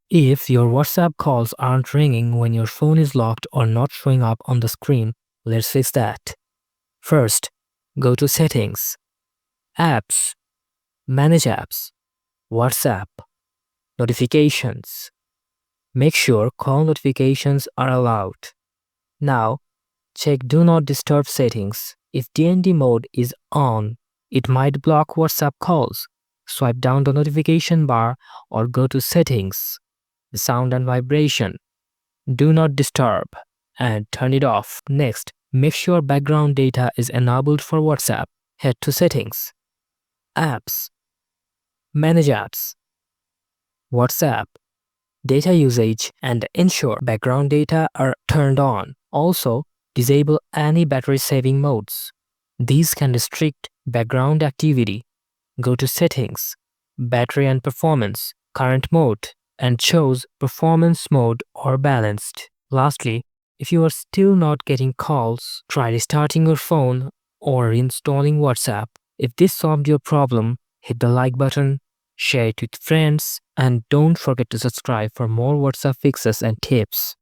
If your WhatsApp calls aren't ringing when your phone is locked or not showing up on the screen, let's fix that. First, go to Settings, Apps, Manage Apps, WhatsApp, Notifications. Make sure call notifications are allowed. Now, check Do Not Disturb settings. If DND mode is on, it might block WhatsApp calls. Swipe down the notification bar or go to Settings, Sound and Vibration. Do not disturb and turn it off. Next, make sure background data is enabled for WhatsApp. Head to Settings, Apps, Manage Apps, WhatsApp, Data Usage, and ensure background data are turned on. Also, disable any battery saving modes. These can restrict background activity. Go to Settings, Battery and Performance, Current Mode, and choose Performance Mode or Balanced. Lastly, if you are still not getting calls, try restarting your phone or reinstalling WhatsApp. If this solved your problem, hit the like button, share it with friends, and don't forget to subscribe for more WhatsApp fixes and tips.